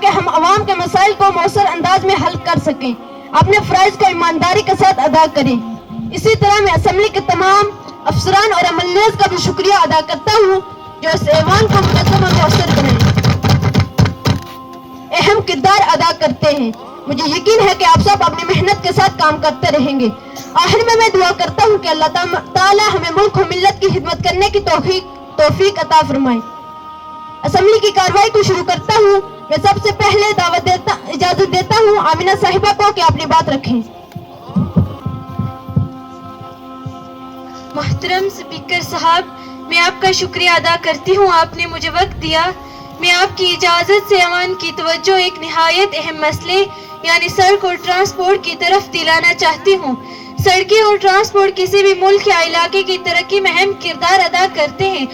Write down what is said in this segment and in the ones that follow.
تاکہ ہم عوام کے مسائل کو مؤثر انداز میں حل کر سکیں، اپنے فرائض کو ایمانداری کے ساتھ ادا کریں۔ اسی طرح میں اسمبلی کے تمام افسران اور عملے کا بھی شکریہ ادا کرتا ہوں جو اس ایوان کو منظم اور مؤثر بنائیں، اہم کردار ادا کرتے ہیں۔ مجھے یقین ہے کہ آپ سب اپنی محنت کے ساتھ کام کرتے رہیں گے۔ آخر میں دعا کرتا ہوں کہ اللہ تعالیٰ ہمیں ملک و ملت کی خدمت کرنے کی توفیق عطا فرمائے۔ اسمبلی کی کارروائی کو شروع کرتا ہوں۔ میں سب سے پہلے اجازت دیتا ہوں آمینہ صاحبہ کو کہ اپنی بات رکھیں۔ محترم اسپیکر صاحب، میں آپ کا شکریہ ادا کرتی ہوں، آپ نے مجھے وقت دیا۔ میں آپ کی اجازت سے عوام کی توجہ ایک نہایت اہم مسئلے یعنی سڑک اور ٹرانسپورٹ کی طرف دلانا چاہتی ہوں۔ سڑکیں اور ٹرانسپورٹ کسی بھی ملک یا علاقے کی ترقی میں اہم کردار ادا کرتے ہیں۔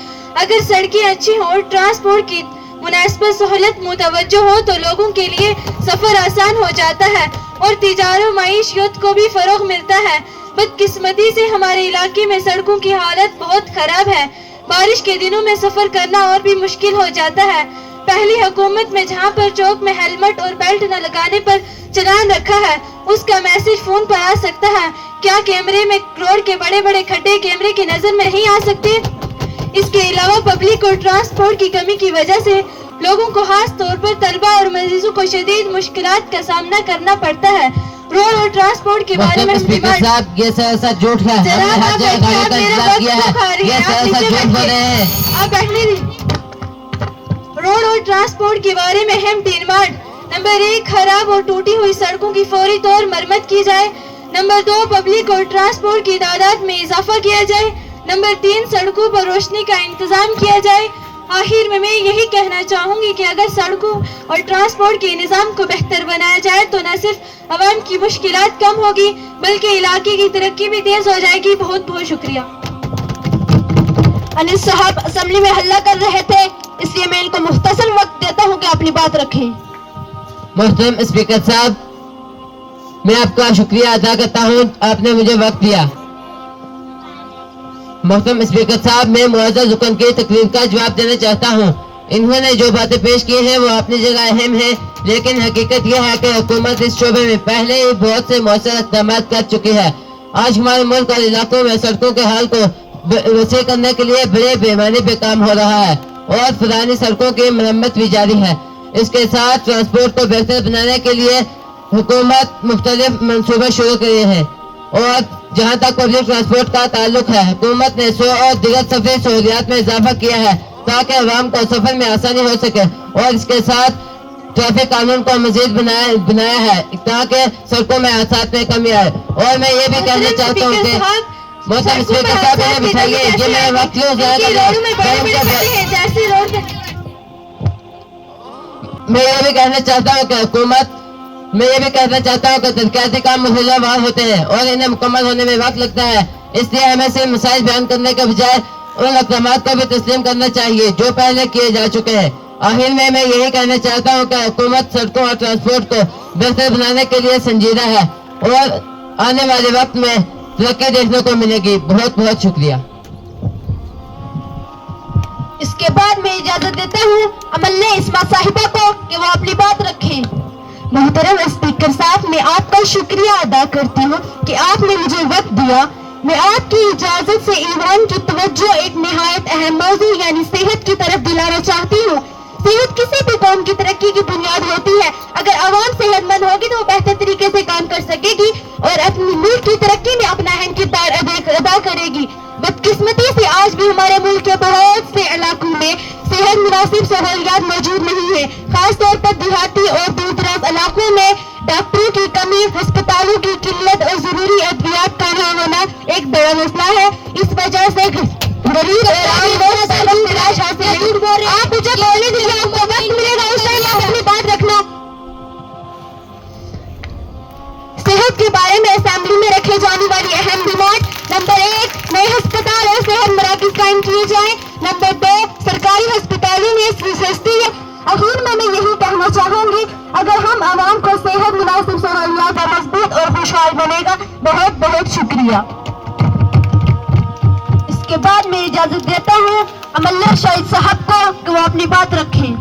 اگر سڑکیں اچھی ہوں اور ٹرانسپورٹ کی مناسب سہولت متوجہ ہو تو لوگوں کے لیے سفر آسان ہو جاتا ہے اور تجارت و معیشت کو بھی فروغ ملتا ہے۔ بدقسمتی سے ہمارے علاقے میں سڑکوں کی حالت بہت خراب ہے۔ بارش کے دنوں میں سفر کرنا اور بھی مشکل ہو جاتا ہے۔ پہلی حکومت میں جہاں پر چوک میں ہیلمٹ اور بیلٹ نہ لگانے پر چلان رکھا ہے، اس کا میسج فون پر آ سکتا ہے۔ کیا کیمرے میں روڈ کے بڑے بڑے کھڈے کیمرے کی نظر میں نہیں آ سکتے؟ اس کے علاوہ پبلک اور ٹرانسپورٹ کی کمی کی وجہ سے لوگوں کو خاص طور پر طلبہ اور مریضوں کو شدید مشکلات کا سامنا کرنا پڑتا ہے۔ روڈ اور ٹرانسپورٹ کے بارے میں اسپیکر صاحب یہ سیاست جھوٹ ہے، ہم نے ہر جگہ گاڑیوں کا انتظار کیا ہے، یہ سیاست جھوٹ بول رہے ہیں۔ آپ بیٹھنے دیں۔ روڈ اور ٹرانسپورٹ کے بارے میں اہم 3 ڈیمانڈ: نمبر 1، خراب اور ٹوٹی ہوئی سڑکوں کی فوری طور مرمت کی جائے۔ نمبر 2، پبلک اور ٹرانسپورٹ کی تعداد میں اضافہ کیا جائے۔ نمبر 3، سڑکوں پر روشنی کا انتظام کیا جائے۔ آخر میں یہی کہنا چاہوں گی کہ اگر سڑکوں اور ٹرانسپورٹ کے نظام کو بہتر بنایا جائے تو نہ صرف عوام کی مشکلات کم ہوگی بلکہ علاقے کی ترقی بھی تیز ہو جائے گی۔ بہت بہت شکریہ۔ انیس صاحب اسمبلی میں حلہ کر رہے تھے، اس لیے میں ان کو مختصر وقت دیتا ہوں کہ اپنی بات رکھیں۔ محترم اسپیکر صاحب، میں آپ کا شکریہ ادا کرتا ہوں، آپ نے مجھے وقت دیا۔ محترم اسپیکر صاحب، میں معزز رکن کی تقریر کا جواب دینا چاہتا ہوں۔ انہوں نے جو باتیں پیش کی ہیں وہ اپنی جگہ اہم ہیں، لیکن حقیقت یہ ہے کہ حکومت اس شعبے میں پہلے ہی بہت سے مؤثر اقدامات کر چکی ہے۔ آج ہمارے ملک اور علاقوں میں سڑکوں کے حال کو وسیع کرنے کے لیے بڑے پیمانے پہ کام ہو رہا ہے اور پرانی سڑکوں کی مرمت بھی جاری ہے۔ اس کے ساتھ ٹرانسپورٹ کو بہتر بنانے کے لیے حکومت مختلف منصوبے شروع کیے ہیں، اور جہاں تک پبلک ٹرانسپورٹ کا تعلق ہے، حکومت نے سو اور دیگر سفری سہولیات میں اضافہ کیا ہے تاکہ عوام کو سفر میں آسانی ہو سکے، اور اس کے ساتھ ٹریفک قانون کو مزید بنایا ہے تاکہ سڑکوں میں حادثات میں کمی آئے۔ اور میں یہ بھی کہنا چاہتا ہوں کہ محترم اسپیکر صاحب انہیں بٹھائیے، یہ میں وقت کیوں ضائع کر رہا ہوں۔ میں یہ بھی کہنا چاہتا ہوں کہ ترقیاتی کام مرحلہ وار ہوتے ہیں اور انہیں مکمل ہونے میں وقت لگتا ہے، اس لیے ہمیں صرف مسائل بیان کرنے کے بجائے ان اقدامات کو بھی تسلیم کرنا چاہیے جو پہلے کیے جا چکے ہیں۔ آخر میں یہی کہنا چاہتا ہوں کہ حکومت سڑکوں اور ٹرانسپورٹ کو بہتر بنانے کے لیے سنجیدہ ہے اور آنے والے وقت میں ترقی دیکھنے کو ملے گی۔ بہت بہت شکریہ۔ اس کے بعد میں اجازت دیتا ہوں عملے اسما صاحبہ کو کہ وہ اپنی بات رکھیں۔ محترم اسپیکر صاحب، میں آپ کا شکریہ ادا کرتی ہوں کہ آپ نے مجھے وقت دیا۔ میں آپ کی اجازت سے ایوان کی توجہ ایک نہایت اہم موضوع یعنی صحت کی طرف دلانا چاہتی ہوں۔ صحت کسی بھی قوم کی ترقی کی بنیاد ہوتی ہے۔ اگر عوام صحت مند ہوگی تو وہ بہتر طریقے سے کام کر سکے گی اور اپنی ملک کی ترقی میں اپنا اہم کردار ادا کرے گی۔ بدقسمتی سے آج بھی ہمارے ملک کے بہت سے علاقوں میں صحت مناسب سہولیات موجود نہیں ہیں، خاص طور پر دیہاتی اور دور دراز علاقوں میں ڈاکٹروں کی کمی، ہسپتالوں کی قلت اور ضروری ادویات کا نہ ہونا ایک بڑا مسئلہ ہے۔ اس وجہ سے غریب اور عام لوگ صحیح علاج حاصل نہیں کر رہے۔ آپ مجھے بولنے دیجیے، آپ کو وقت ملے گا اس ٹائم آپ اپنی بات رکھنا۔ صحت کے بارے میں اسمبلی میں رکھے جانے والی اہم ڈیمانڈ: نمبر 1، نئے ہسپتال اور صحت مراکز قائم کیے جائیں۔ نمبر 2، سرکاری ہسپتالوں میں سستی ہے۔ آخر میں یہی کہنا چاہوں گی، اگر ہم عوام کو صحت مناسب سہولیات کا مضبوط اور خوشحال بنے گا۔ بہت بہت شکریہ۔ اس کے بعد میں اجازت دیتا ہوں عملہ شاہد صاحب کو کہ وہ اپنی بات رکھیں۔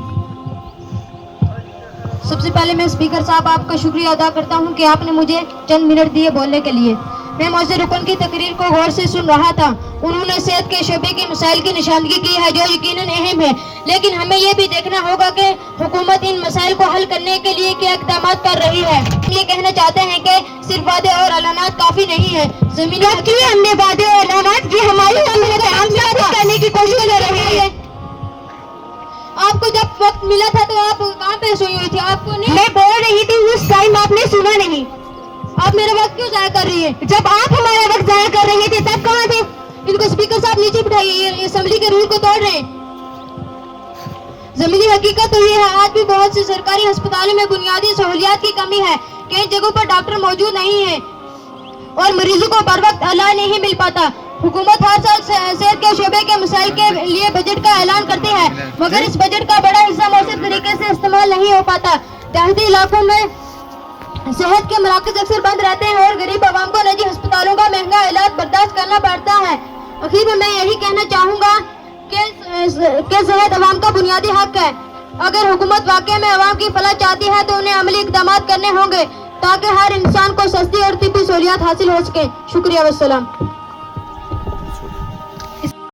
سب سے پہلے میں اسپیکر صاحب آپ کا شکریہ ادا کرتا ہوں کہ آپ نے مجھے چند منٹ دیے بولنے کے لیے. میں معزز رکن کی تقریر کو غور سے سن رہا تھا. انہوں نے صحت کے شعبے کے مسائل کی نشاندہی کی ہے جو یقیناً اہم ہے، لیکن ہمیں یہ بھی دیکھنا ہوگا کہ حکومت ان مسائل کو حل کرنے کے لیے کیا اقدامات کر رہی ہے. ہم یہ کہنا چاہتے ہیں کہ صرف وعدے اور اعلانات کافی نہیں ہیں. زمینی ہم نے وعدے اور اعلانات کی ہماری کرنے کی کوشش کر رہے ہیں. آپ کو جب وقت ملا تھا تو آپ کہاں پہ سوئی ہوئی تھی؟ آپ کو نہیں، میں بول رہی تھی اس ٹائم آپ نے سنا نہیں. آپ میرا وقت کیوں ضائع کر رہی ہے؟ جب آپ ہمارا وقت ضائع کر رہے تھے تب کہاں تھے؟ ان کو اسپیکر صاحب نیچے بٹھائیے، یہ اسمبلی کے رول کو توڑ رہے ہیں. زمینی حقیقت تو یہ ہے آج بھی بہت سی سرکاری ہسپتالوں میں بنیادی سہولیات کی کمی ہے. کئی جگہوں پر ڈاکٹر موجود نہیں ہیں اور مریضوں کو بر وقت علاج نہیں مل پاتا. حکومت ہر سال صحت کے شعبے کے مسائل کے لیے بجٹ کا اعلان کرتی ہے، مگر اس بجٹ کا بڑا حصہ مؤثر طریقے سے استعمال نہیں ہو پاتا. دیہی علاقوں میں صحت کے مراکز اکثر بند رہتے ہیں اور غریب عوام کو نجی ہسپتالوں کا مہنگا علاج برداشت کرنا پڑتا ہے. اخیر میں یہی کہنا چاہوں گا کہ صحت عوام کا بنیادی حق ہے. اگر حکومت واقعی میں عوام کی فلاح چاہتی ہے تو انہیں عملی اقدامات کرنے ہوں گے تاکہ ہر انسان کو سستی اور طبی سہولیات حاصل ہو سکیں. شکریہ والسلام.